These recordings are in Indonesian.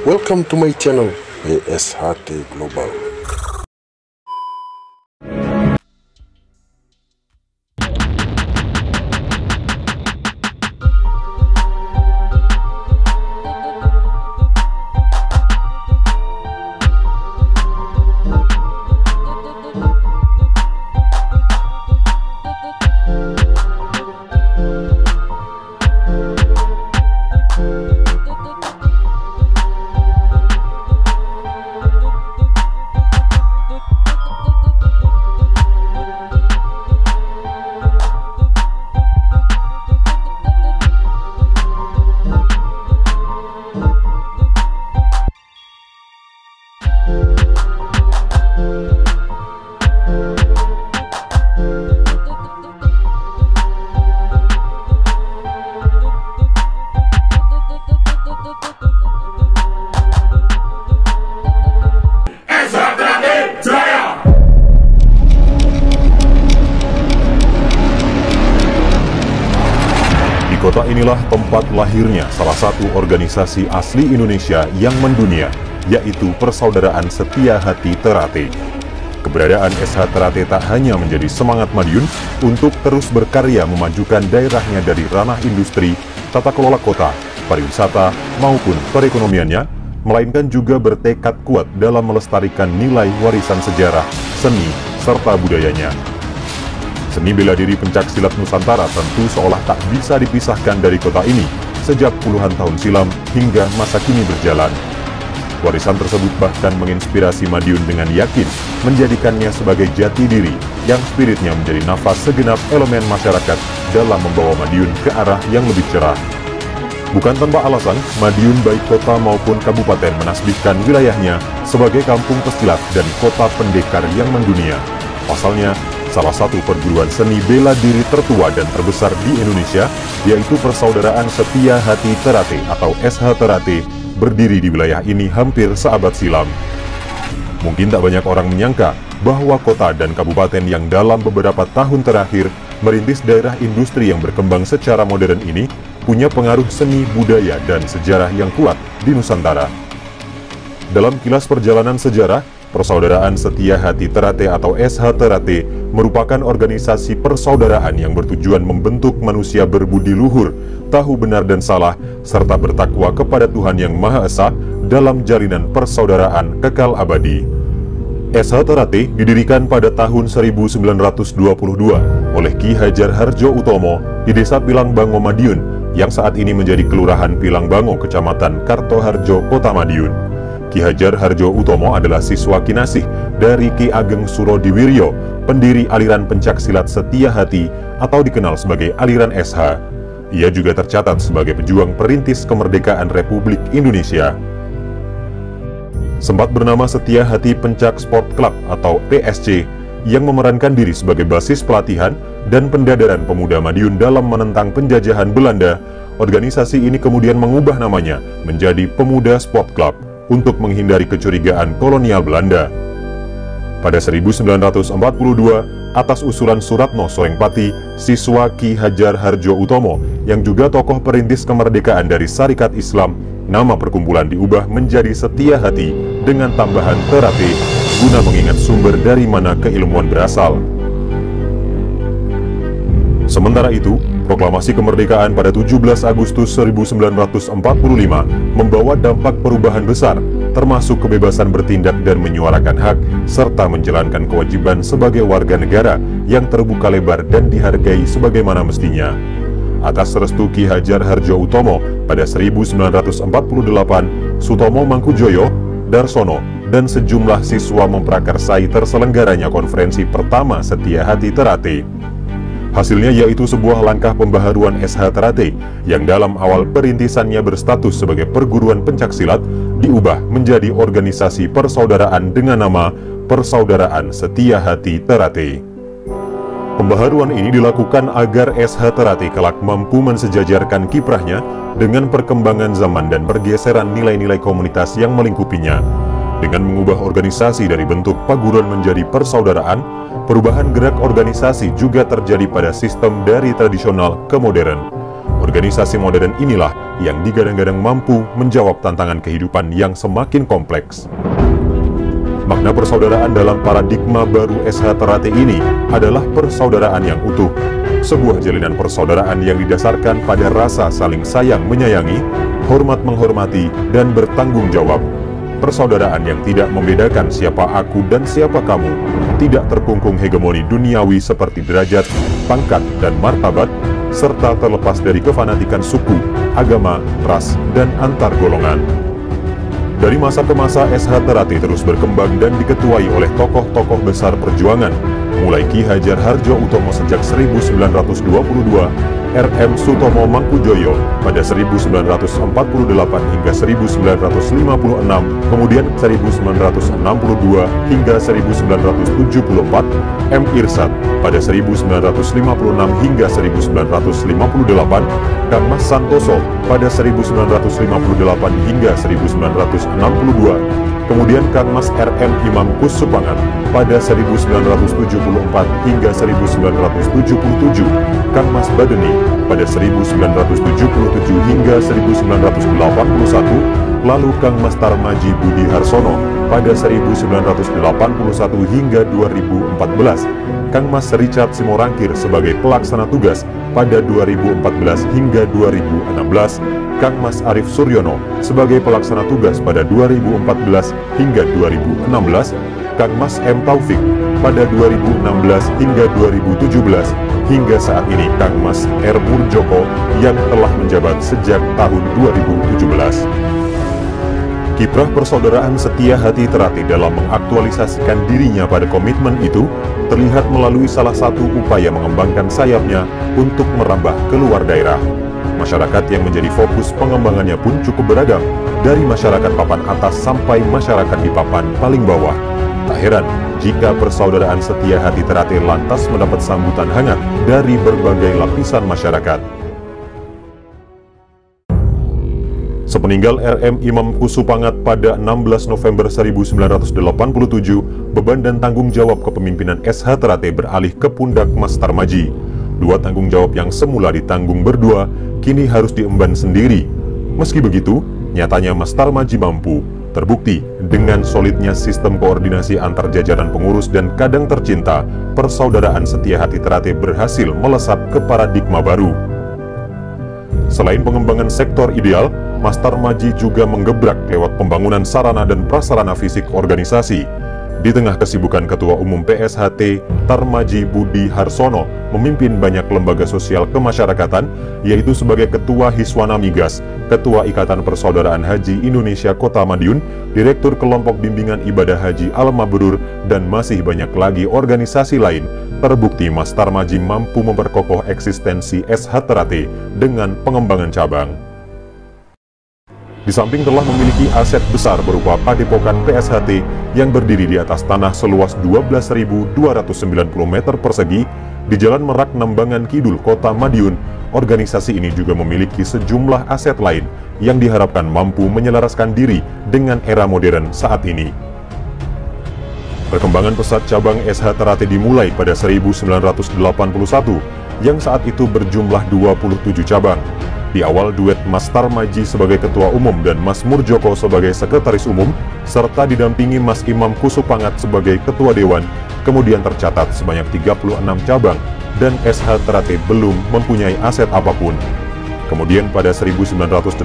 Welcome to my channel, ESHT Global. Kota inilah tempat lahirnya salah satu organisasi asli Indonesia yang mendunia, yaitu Persaudaraan Setia Hati Ternate. Keberadaan SH Ternate tak hanya menjadi semangat Madiun untuk terus berkarya memajukan daerahnya dari ranah industri, tata kelola kota, pariwisata, maupun perekonomiannya, melainkan juga bertekad kuat dalam melestarikan nilai warisan sejarah, seni, serta budayanya. Seni bela diri pencaksilat Nusantara tentu seolah tak bisa dipisahkan dari kota ini sejak puluhan tahun silam hingga masa kini berjalan. Warisan tersebut bahkan menginspirasi Madiun dengan yakin menjadikannya sebagai jati diri yang spiritnya menjadi nafas segenap elemen masyarakat dalam membawa Madiun ke arah yang lebih cerah. Bukan tanpa alasan, Madiun baik kota maupun kabupaten menasbihkan wilayahnya sebagai kampung pesilat dan kota pendekar yang mendunia. Pasalnya, salah satu perguruan seni bela diri tertua dan terbesar di Indonesia, yaitu Persaudaraan Setia Hati Ternate atau SH Ternate, berdiri di wilayah ini hampir seabad silam. Mungkin tak banyak orang menyangka bahwa kota dan kabupaten yang dalam beberapa tahun terakhir merintis daerah industri yang berkembang secara modern ini punya pengaruh seni, budaya, dan sejarah yang kuat di Nusantara. Dalam kilas perjalanan sejarah, Persaudaraan Setia Hati Ternate atau SH Ternate merupakan organisasi persaudaraan yang bertujuan membentuk manusia berbudi luhur, tahu benar dan salah, serta bertakwa kepada Tuhan Yang Maha Esa dalam jalinan persaudaraan kekal abadi. SH Ternate didirikan pada tahun 1922 oleh Ki Hajar Hardjo Utomo di Desa Pilangbango, Madiun, yang saat ini menjadi Kelurahan Pilangbango, Kecamatan Kartoharjo, Kota Madiun. Ki Hajar Hardjo Utomo adalah siswa kinasih dari Ki Ageng Surodiwiryo, pendiri aliran pencaksilat Setia Hati atau dikenal sebagai aliran SH. Ia juga tercatat sebagai pejuang perintis kemerdekaan Republik Indonesia. Sempat bernama Setia Hati Pencak Sport Club atau PSC, yang memerankan diri sebagai basis pelatihan dan pendadaran pemuda Madiun dalam menentang penjajahan Belanda. Organisasi ini kemudian mengubah namanya menjadi Pemuda Sport Club untuk menghindari kecurigaan kolonial Belanda. Pada 1942, atas usulan Suratno Sorengpati, siswa Ki Hajar Hardjo Utomo, yang juga tokoh perintis kemerdekaan dari Syarikat Islam, nama perkumpulan diubah menjadi Setia Hati dengan tambahan Ternate, guna mengingat sumber dari mana keilmuan berasal. Sementara itu, proklamasi kemerdekaan pada 17 Agustus 1945 membawa dampak perubahan besar, termasuk kebebasan bertindak dan menyuarakan hak, serta menjalankan kewajiban sebagai warga negara yang terbuka lebar dan dihargai sebagaimana mestinya. Atas restu Ki Hajar Hardjo Utomo, pada 1948, Sutomo Mangkujoyo, Darsono, dan sejumlah siswa memprakarsai terselenggaranya konferensi pertama Setia Hati Ternate. Hasilnya yaitu sebuah langkah pembaharuan SH Ternate yang dalam awal perintisannya berstatus sebagai perguruan pencaksilat diubah menjadi organisasi persaudaraan dengan nama Persaudaraan Setia Hati Ternate. Pembaharuan ini dilakukan agar SH Ternate kelak mampu mensejajarkan kiprahnya dengan perkembangan zaman dan pergeseran nilai-nilai komunitas yang melingkupinya. Dengan mengubah organisasi dari bentuk paguron menjadi persaudaraan, perubahan gerak organisasi juga terjadi pada sistem dari tradisional ke modern. Organisasi modern inilah yang digadang-gadang mampu menjawab tantangan kehidupan yang semakin kompleks. Makna persaudaraan dalam paradigma baru SH Ternate ini adalah persaudaraan yang utuh, sebuah jalinan persaudaraan yang didasarkan pada rasa saling sayang menyayangi, hormat menghormati, dan bertanggung jawab. Persaudaraan yang tidak membedakan siapa aku dan siapa kamu, tidak terkungkung hegemoni duniawi seperti derajat, pangkat, dan martabat, serta terlepas dari kefanatikan suku, agama, ras, dan antar golongan. Dari masa ke masa, SH Ternate terus berkembang dan diketuai oleh tokoh-tokoh besar perjuangan, mulai Ki Hajar Hardjo Utomo sejak 1922, RM Sutomo Mangkujoyo pada 1948 hingga 1956, kemudian 1962 hingga 1974, M. Irsad pada 1956 hingga 1958, Kang Mas Santoso pada 1958 hingga 1962, kemudian Kang Mas RM Imam Kusupangat pada 1974 hingga 1977, Kang Mas Badeni pada 1977 hingga 1981, lalu Kang Mas Tarmaji Budi Harsono pada 1981 hingga 2014, Kang Mas Richard Simorangkir sebagai pelaksana tugas pada 2014 hingga 2016, Kang Mas Arief Suryono sebagai pelaksana tugas pada 2014 hingga 2016, Kang Mas M. Taufik pada 2016 hingga 2017, hingga saat ini Kang Mas R. Murjoko yang telah menjabat sejak tahun 2017. Kiprah persaudaraan Setia Hati Ternate dalam mengaktualisasikan dirinya pada komitmen itu terlihat melalui salah satu upaya mengembangkan sayapnya untuk merambah keluar daerah. Masyarakat yang menjadi fokus pengembangannya pun cukup beragam, dari masyarakat papan atas sampai masyarakat di papan paling bawah. Tak heran jika persaudaraan Setia Hati Ternate lantas mendapat sambutan hangat dari berbagai lapisan masyarakat. Sepeninggal RM Imam Kusupangat pada 16 November 1987, beban dan tanggung jawab kepemimpinan SH Ternate beralih ke pundak Mas Tarmaji. Dua tanggung jawab yang semula ditanggung berdua, kini harus diemban sendiri. Meski begitu, nyatanya Mas Tarmaji mampu. Terbukti dengan solidnya sistem koordinasi antar jajaran pengurus dan kadang tercinta, persaudaraan Setia Hati Ternate berhasil melesat ke paradigma baru. Selain pengembangan sektor ideal, Mas Tarmaji juga menggebrak lewat pembangunan sarana dan prasarana fisik organisasi. Di tengah kesibukan Ketua Umum PSHT, Tarmaji Budi Harsono memimpin banyak lembaga sosial kemasyarakatan, yaitu sebagai Ketua Hiswana Migas, Ketua Ikatan Persaudaraan Haji Indonesia Kota Madiun, Direktur Kelompok Bimbingan Ibadah Haji Al-Mabrur, dan masih banyak lagi organisasi lain. Terbukti Mas Tarmaji mampu memperkokoh eksistensi SH Ternate dengan pengembangan cabang. Di samping telah memiliki aset besar berupa padepokan PSHT yang berdiri di atas tanah seluas 12.290 meter persegi di Jalan Merak Nambangan Kidul, Kota Madiun, organisasi ini juga memiliki sejumlah aset lain yang diharapkan mampu menyelaraskan diri dengan era modern saat ini. Perkembangan pesat cabang SH Ternate dimulai pada 1981, yang saat itu berjumlah 27 cabang. Di awal duet Mas Tarmaji sebagai Ketua Umum dan Mas Murjoko sebagai Sekretaris Umum, serta didampingi Mas Imam Kusupangat sebagai Ketua Dewan, kemudian tercatat sebanyak 36 cabang, dan SH Ternate belum mempunyai aset apapun. Kemudian pada 1982,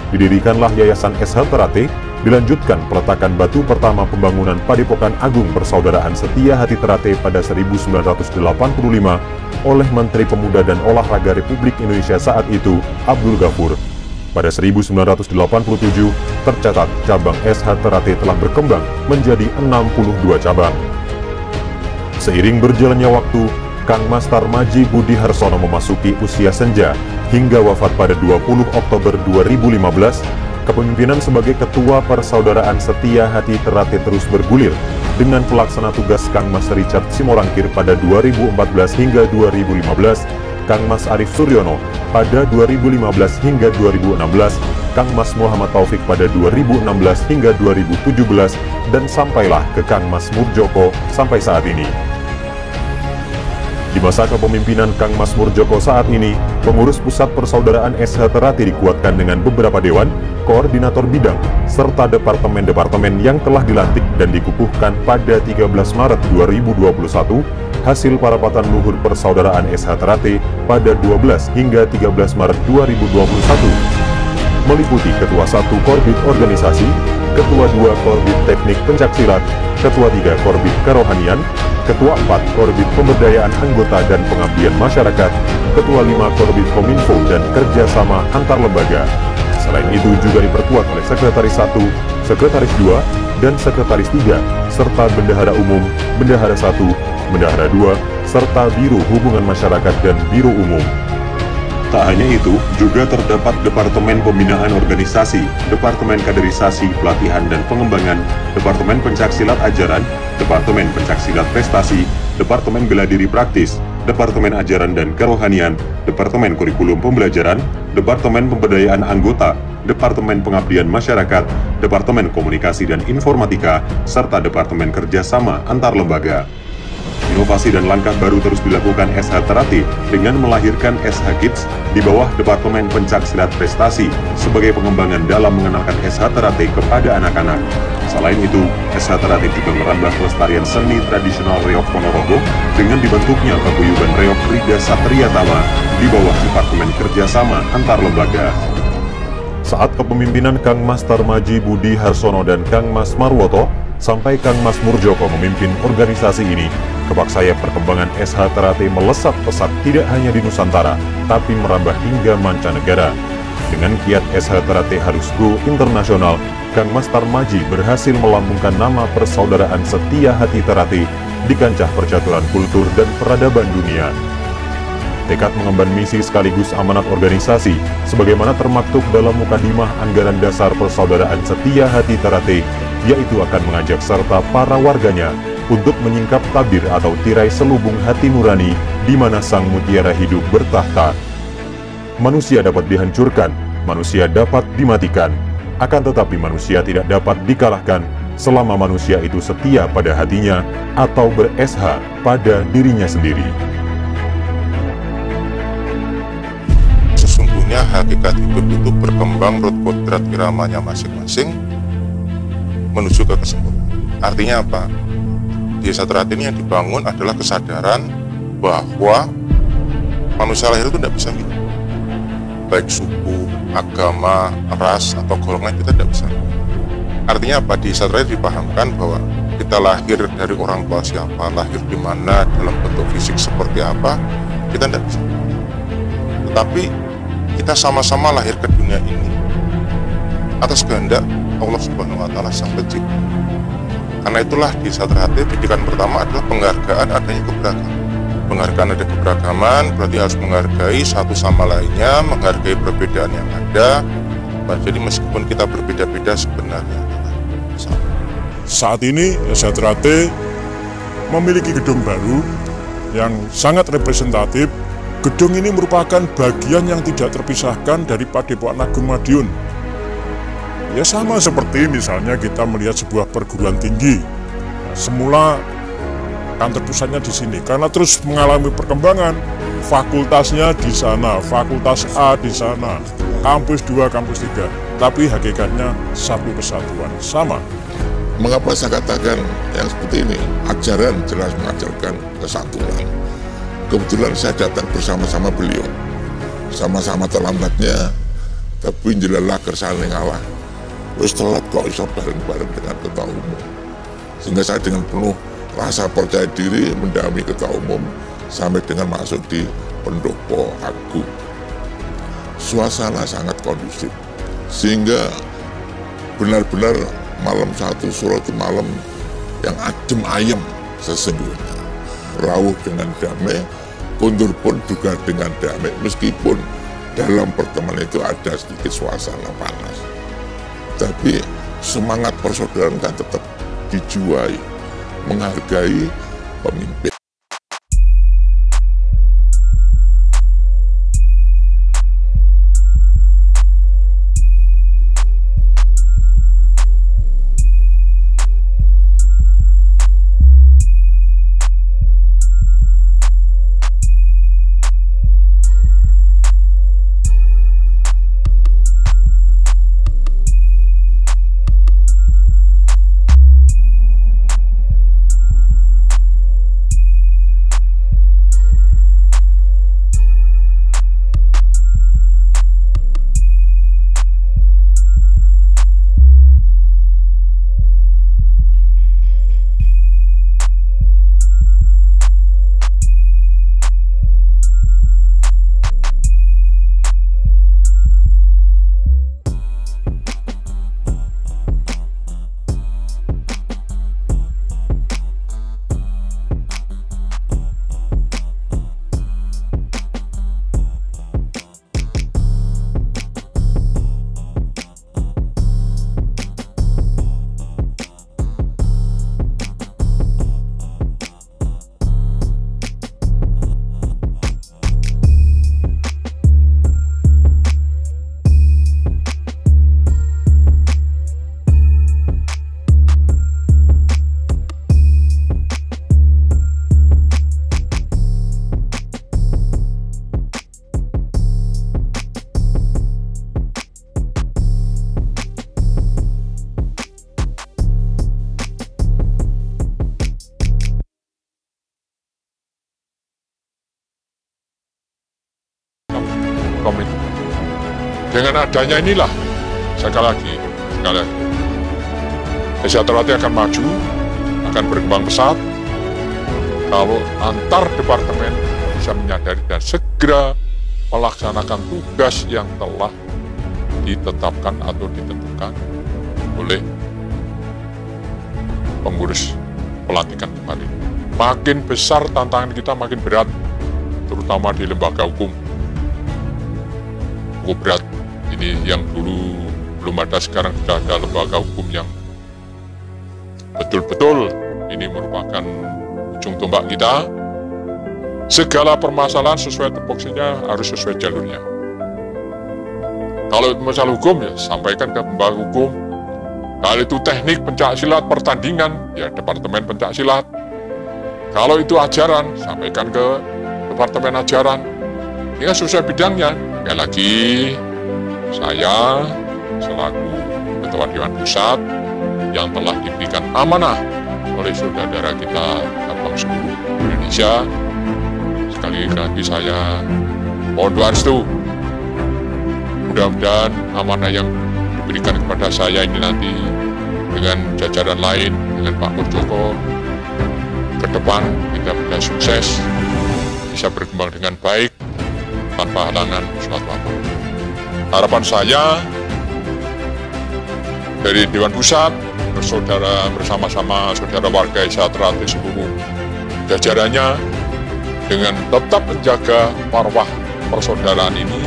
didirikanlah Yayasan SH Ternate, dilanjutkan peletakan batu pertama pembangunan Padepokan Agung Persaudaraan Setia Hati Ternate pada 1985 oleh Menteri Pemuda dan Olahraga Republik Indonesia saat itu, Abdul Ghafur. Pada 1987, tercatat cabang SH Ternate telah berkembang menjadi 62 cabang. Seiring berjalannya waktu, Kang Mas Tarmaji Budi Harsono memasuki usia senja hingga wafat pada 20 Oktober 2015, kepemimpinan sebagai Ketua Persaudaraan Setia Hati Ternate terus bergulir dengan pelaksana tugas Kang Mas Richard Simorangkir pada 2014 hingga 2015, Kang Mas Arief Suryono pada 2015 hingga 2016, Kang Mas Muhammad Taufik pada 2016 hingga 2017, dan sampailah ke Kang Mas Murjoko sampai saat ini. Di masa kepemimpinan Kang Mas Murjoko saat ini, Pengurus Pusat Persaudaraan SH Terate dikuatkan dengan beberapa dewan, koordinator bidang, serta departemen-departemen yang telah dilantik dan dikukuhkan pada 13 Maret 2021 hasil parapatan luhur Persaudaraan SH Terate pada 12 hingga 13 Maret 2021. Meliputi Ketua 1 Korbit Organisasi, Ketua 2 Korbit Teknik Pencaksilat, Ketua 3 Korbit Kerohanian, Ketua 4 Korbit Pemberdayaan Anggota dan Pengabdian Masyarakat, Ketua 5 Korbit Kominfo dan Kerjasama Antar Lembaga. Selain itu juga diperkuat oleh Sekretaris 1, Sekretaris 2, dan Sekretaris 3, serta Bendahara Umum, Bendahara 1, Bendahara 2, serta Biro Hubungan Masyarakat dan Biro Umum. Tak hanya itu, juga terdapat Departemen Pembinaan Organisasi, Departemen Kaderisasi, Pelatihan dan Pengembangan, Departemen Pencaksilat Ajaran, Departemen Pencaksilat Prestasi, Departemen Bela Diri Praktis, Departemen Ajaran dan Kerohanian, Departemen Kurikulum Pembelajaran, Departemen Pemberdayaan Anggota, Departemen Pengabdian Masyarakat, Departemen Komunikasi dan Informatika, serta Departemen Kerjasama Antar Lembaga. Inovasi dan langkah baru terus dilakukan SH Terate dengan melahirkan SH Kids di bawah Departemen Pencaksilat Prestasi sebagai pengembangan dalam mengenalkan SH Terate kepada anak-anak. Selain itu, SH Terate juga merambah pelestarian seni tradisional Reog Ponorogo dengan dibentuknya paguyuban Reog Rida Satria Tama di bawah Departemen Kerjasama Antar Lembaga. Saat kepemimpinan Kang Mas Tarmaji Budi Harsono dan Kang Mas Marwoto sampai Kang Mas Murjoko memimpin organisasi ini, kebak sayap perkembangan SH Terate melesat pesat tidak hanya di Nusantara, tapi merambah hingga mancanegara. Dengan kiat SH Terate harus go internasional, Kang Mas Tarmaji berhasil melambungkan nama Persaudaraan Setia Hati Terate di kancah percaturan kultur dan peradaban dunia. Tekad mengemban misi sekaligus amanat organisasi, sebagaimana termaktub dalam Mukadimah Anggaran Dasar Persaudaraan Setia Hati Terate, yaitu akan mengajak serta para warganya untuk menyingkap tabir atau tirai selubung hati nurani di mana sang mutiara hidup bertahta. Manusia dapat dihancurkan, manusia dapat dimatikan, akan tetapi manusia tidak dapat dikalahkan selama manusia itu setia pada hatinya atau ber-SH pada dirinya sendiri. Sesungguhnya hakikat hidup itu berkembang menurut kodrat iramanya masing-masing menuju ke kesempurnaan. Artinya apa? Desa Terate ini yang dibangun adalah kesadaran bahwa manusia lahir itu tidak bisa milih, baik suku, agama, ras, atau golongan kita tidak bisa milih. Artinya apa? Di Desa Terate dipahamkan bahwa kita lahir dari orang tua siapa, lahir di mana, dalam bentuk fisik seperti apa, kita tidak bisa milih. Tetapi kita sama-sama lahir ke dunia ini atas kehendak Allah Subhanahu wa Ta'ala Sang Pencipta. Karena itulah di Desa Terate didikan pertama adalah penghargaan adanya keberagaman. Penghargaan ada keberagaman berarti harus menghargai satu sama lainnya, menghargai perbedaan yang ada. Jadi meskipun kita berbeda-beda sebenarnya sama. Saat ini Desa Terate memiliki gedung baru yang sangat representatif. Gedung ini merupakan bagian yang tidak terpisahkan dari Padepokan Agung Madiun. Ya sama seperti misalnya kita melihat sebuah perguruan tinggi. Semula kantor pusatnya di sini, karena terus mengalami perkembangan. Fakultasnya di sana, fakultas A di sana, kampus 2, kampus 3. Tapi hakikatnya satu kesatuan, sama. Mengapa saya katakan yang seperti ini? Ajaran jelas mengajarkan kesatuan. Kebetulan saya datang bersama-sama beliau. Sama-sama terlambatnya, tapi jelalah kersane ngalah. Wis telat kok bisa bareng-bareng dengan ketua umum. Sehingga saya dengan penuh rasa percaya diri mendampingi ketua umum sampai dengan masuk di pendopo agung. Suasana sangat kondusif. Sehingga benar-benar malam satu surat malam yang adem ayem sesungguhnya. Rawuh dengan damai, kundur pun juga dengan damai, meskipun dalam pertemuan itu ada sedikit suasana panas. Tapi semangat persaudaraan kan tetap dijuai, menghargai pemimpin. berkomitmen. Dengan adanya inilah, sekali lagi, Desa Trate akan maju, akan berkembang pesat, kalau antar departemen bisa menyadari dan segera melaksanakan tugas yang telah ditetapkan atau ditentukan oleh pengurus pelantikan kemarin. Makin besar tantangan kita, makin berat, terutama di lembaga hukum. Cukup berat. Ini yang dulu belum ada, sekarang sudah ada lembaga hukum yang betul-betul ini merupakan ujung tombak kita. Segala permasalahan sesuai tupoksinya harus sesuai jalurnya. Kalau itu masalah hukum, ya sampaikan ke lembaga hukum. Kalau itu teknik pencaksilat pertandingan, ya departemen pencaksilat. Kalau itu ajaran, sampaikan ke departemen ajaran. Ini sesuai bidangnya. Sekali lagi, saya selaku Ketua Dewan Pusat yang telah diberikan amanah oleh saudara kita Sabang seluruh Indonesia, sekali lagi saya mohon doa restu. Mudah-mudahan amanah yang diberikan kepada saya ini nanti dengan jajaran lain, dengan Pak Muldoko, ke depan kita bisa sukses, bisa berkembang dengan baik tanpa halangan suatu apa. Harapan saya dari Dewan Pusat, bersaudara bersama-sama saudara warga Desa Trate seluruh jajarannya, dengan tetap menjaga marwah persaudaraan ini,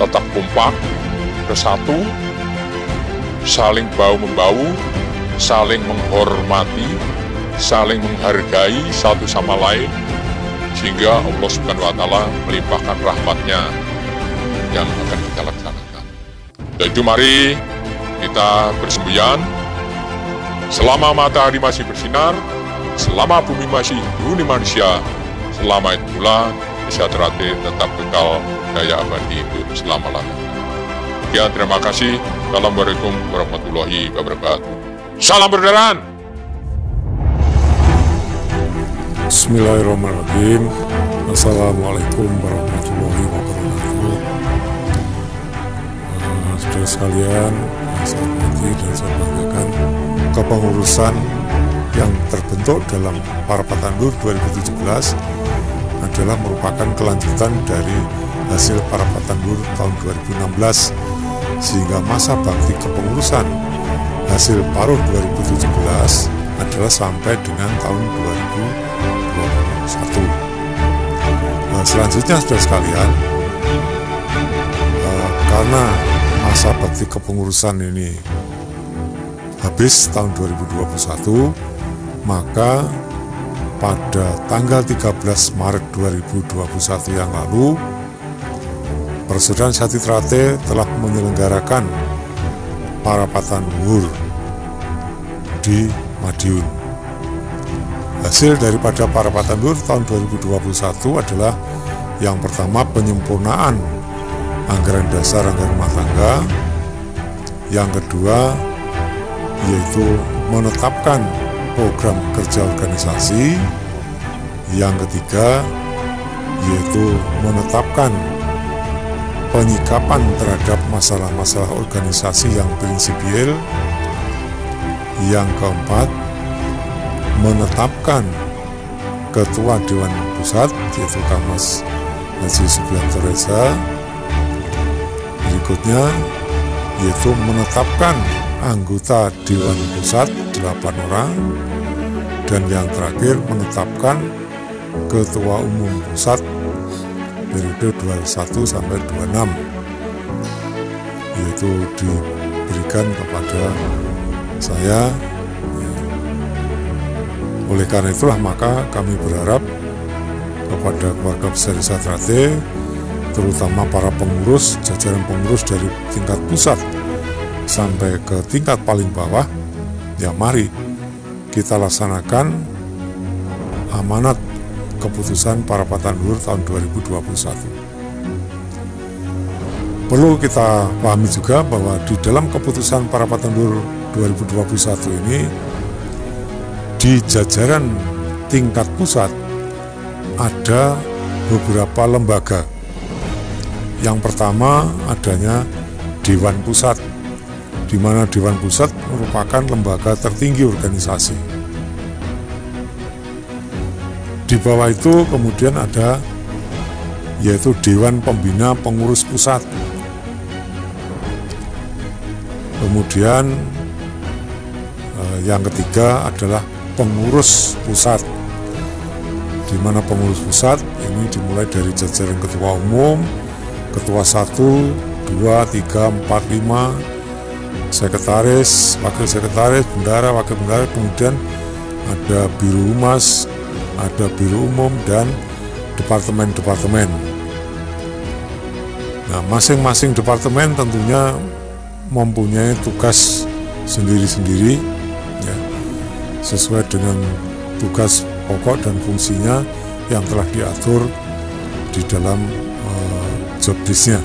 tetap kompak, bersatu, saling bahu-membahu, saling menghormati, saling menghargai satu sama lain, sehingga Allah Subhanahu wa Ta'ala melimpahkan rahmatnya yang akan kita laksanakan. Jadi mari kita bersemboyan, selama matahari masih bersinar, selama bumi masih dihuni manusia, selama itu pula Desa Trate tetap kekal daya abadi itu selama-lamanya. Sekian, terima kasih. Assalamualaikum warahmatullahi wabarakatuh. Salam berderan. Bismillahirrahmanirrahim. Assalamualaikum warahmatullahi wabarakatuh. Saudara sekalian, saya hormati dan saya banggakan, kepengurusan yang terbentuk dalam Parapatan Luhur 2017 adalah merupakan kelanjutan dari hasil Parapatan Luhur tahun 2016, sehingga masa bakti kepengurusan hasil Paruh 2017 adalah sampai dengan tahun 2021. Nah, selanjutnya saudara sekalian, karena masa bakti kepengurusan ini habis tahun 2021, maka pada tanggal 13 Maret 2021 yang lalu, Persaudaraan Desa Trate telah menyelenggarakan Parapatan Luhur di Madiun. Hasil daripada Parapatan Luhur tahun 2021 adalah yang pertama, penyempurnaan anggaran dasar anggaran rumah tangga. Yang kedua, yaitu menetapkan program kerja organisasi. Yang ketiga, yaitu menetapkan penyikapan terhadap masalah-masalah organisasi yang prinsipil. Yang keempat, menetapkan Ketua Dewan Pusat, yaitu Kang Mas Haji Subianto Reza. Berikutnya, yaitu menetapkan anggota Dewan Pusat 8 orang. Dan yang terakhir, menetapkan Ketua Umum Pusat periode 21 sampai 26, yaitu diberikan kepada saya. Oleh karena itulah maka kami berharap kepada keluarga besar Desa Trate, terutama para pengurus, jajaran pengurus dari tingkat pusat sampai ke tingkat paling bawah, ya mari kita laksanakan amanat keputusan Parapatan Luhur tahun 2021. Perlu kita pahami juga bahwa di dalam keputusan Parapatan Luhur 2021 ini, di jajaran tingkat pusat ada beberapa lembaga Yang pertama adanya Dewan Pusat, di mana Dewan Pusat merupakan lembaga tertinggi organisasi. Di bawah itu kemudian ada yaitu Dewan Pembina Pengurus Pusat. Kemudian yang ketiga adalah Pengurus Pusat, di mana pengurus pusat ini dimulai dari jajaran ketua umum, ketua 1, 2, 3, 4, 5, sekretaris, wakil sekretaris, bendara, wakil bendara, kemudian ada biro humas, ada biro umum, dan departemen-departemen. Nah, masing-masing departemen tentunya mempunyai tugas sendiri-sendiri, ya, sesuai dengan tugas pokok dan fungsinya yang telah diatur di dalam job desk-nya.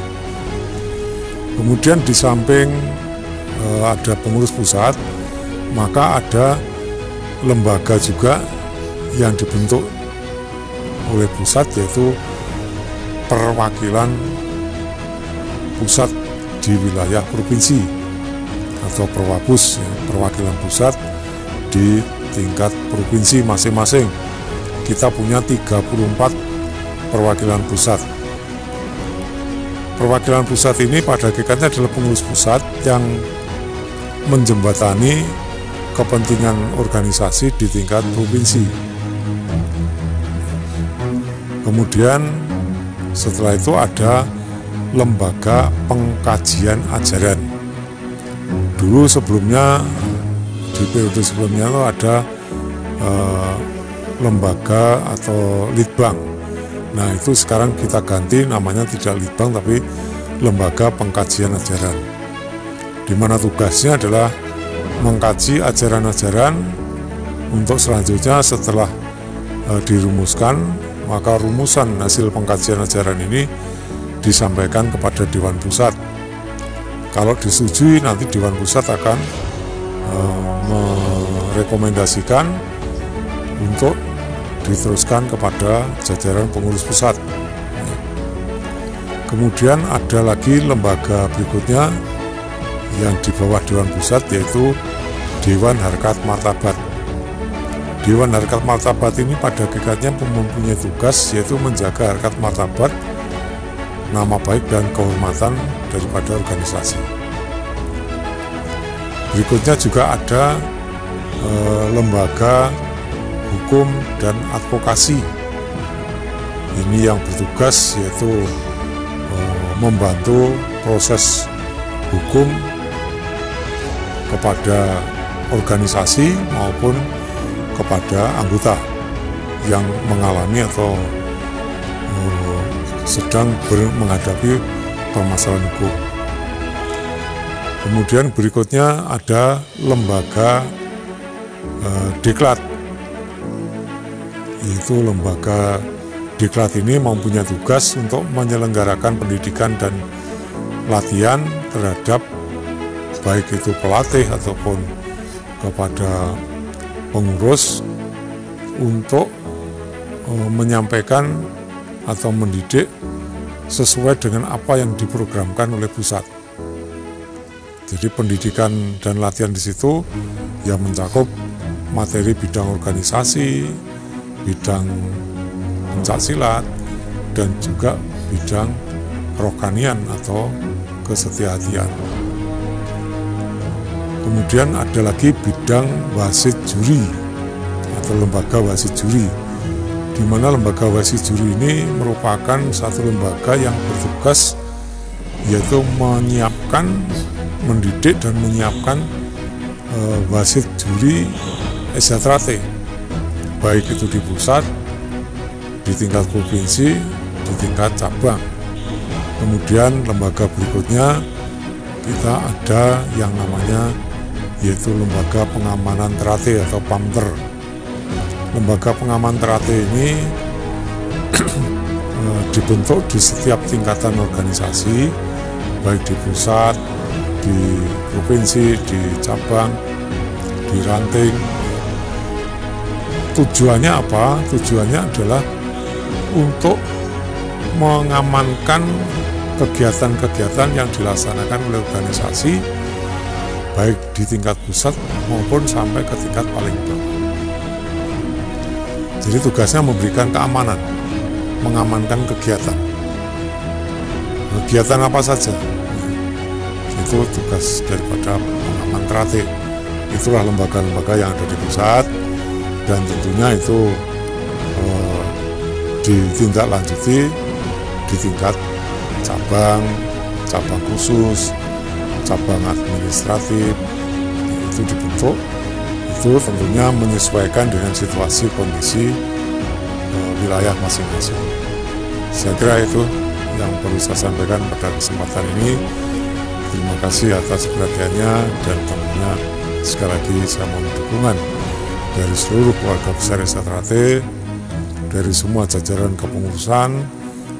Kemudian di samping ada pengurus pusat, maka ada lembaga juga yang dibentuk oleh pusat, yaitu perwakilan pusat di wilayah provinsi atau Perwapus, ya, perwakilan pusat di tingkat provinsi masing-masing. Kita punya 34 perwakilan pusat. Perwakilan pusat ini pada hakikatnya adalah pengurus pusat yang menjembatani kepentingan organisasi di tingkat provinsi. Kemudian setelah itu ada lembaga pengkajian ajaran. Dulu sebelumnya, di periode sebelumnya itu ada lembaga atau litbang. Nah, itu sekarang kita ganti namanya, tidak litbang tapi lembaga pengkajian ajaran, di mana tugasnya adalah mengkaji ajaran-ajaran untuk selanjutnya setelah dirumuskan, maka rumusan hasil pengkajian ajaran ini disampaikan kepada Dewan Pusat. Kalau disetujui, nanti Dewan Pusat akan merekomendasikan untuk diteruskan kepada jajaran pengurus pusat. Kemudian ada lagi lembaga berikutnya yang di bawah Dewan Pusat, yaitu Dewan Harkat Martabat. Dewan Harkat Martabat ini pada hakikatnya mempunyai tugas yaitu menjaga harkat martabat, nama baik dan kehormatan daripada organisasi. Berikutnya juga ada lembaga hukum dan advokasi. Ini yang bertugas yaitu membantu proses hukum kepada organisasi maupun kepada anggota yang mengalami atau sedang menghadapi permasalahan hukum. Kemudian berikutnya ada lembaga diklat, yaitu lembaga diklat ini mempunyai tugas untuk menyelenggarakan pendidikan dan latihan terhadap baik itu pelatih ataupun kepada pengurus untuk menyampaikan atau mendidik sesuai dengan apa yang diprogramkan oleh pusat. Jadi pendidikan dan latihan di situ yang mencakup materi bidang organisasi, bidang pencaksilat, dan juga bidang kerohanian atau kesetiahatian. Kemudian ada lagi bidang wasit juri atau lembaga wasit juri, di mana lembaga wasit juri ini merupakan satu lembaga yang bertugas yaitu menyiapkan, mendidik dan menyiapkan wasit juri SHT, baik itu di pusat, di tingkat provinsi, di tingkat cabang. Kemudian lembaga berikutnya kita ada yang namanya yaitu Lembaga Pengamanan Terate atau PAMTER. Lembaga Pengaman Terate ini dibentuk di setiap tingkatan organisasi, baik di pusat, di provinsi, di cabang, di ranting. Tujuannya apa? Tujuannya adalah untuk mengamankan kegiatan-kegiatan yang dilaksanakan oleh organisasi, baik di tingkat pusat maupun sampai ke tingkat paling bawah. Jadi tugasnya memberikan keamanan, mengamankan kegiatan. Kegiatan apa saja? Itu tugas daripada pengaman Terate. Itulah lembaga-lembaga yang ada di pusat, dan tentunya itu ditindaklanjuti di tingkat cabang khusus, cabang administratif, itu dibentuk. Itu tentunya menyesuaikan dengan situasi kondisi wilayah masing-masing. Saya kira itu yang perlu saya sampaikan pada kesempatan ini. Terima kasih atas perhatiannya, dan tentunya sekali lagi saya mohon dukungan dari seluruh keluarga besar Desa Terate, dari semua jajaran kepengurusan,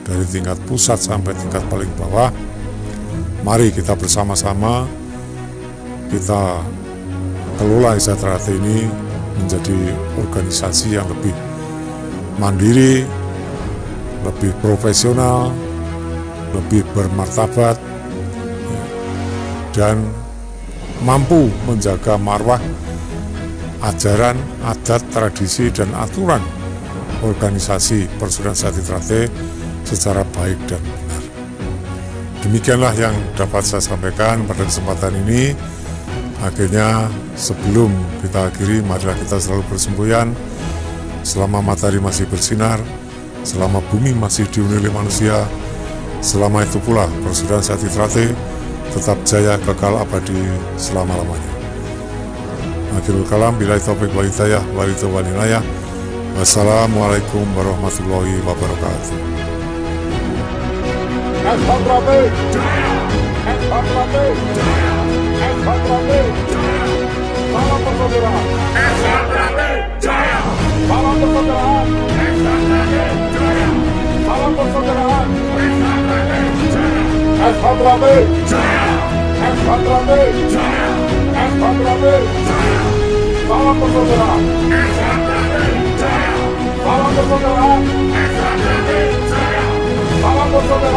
dari tingkat pusat sampai tingkat paling bawah. Mari kita bersama-sama kita kelola Desa Terate ini menjadi organisasi yang lebih mandiri, lebih profesional, lebih bermartabat, dan mampu menjaga marwah ajaran, adat, tradisi, dan aturan organisasi Persaudaraan Sejati Terate secara baik dan benar. Demikianlah yang dapat saya sampaikan pada kesempatan ini. Akhirnya, sebelum kita akhiri, marilah kita selalu bersemboyan selama matahari masih bersinar, selama bumi masih dihuni oleh manusia, selama itu pula Persaudaraan Sejati Terate tetap jaya kekal abadi selama-lamanya. Akhirul kalam, billahi taufiq wal hidayah, wal inayah. Wassalamualaikum warahmatullahi wabarakatuh. Salam persaudaraan. Salam persaudaraan. Salam persaudaraan. Salam persaudaraan. Salam persaudaraan. Salam persaudaraan.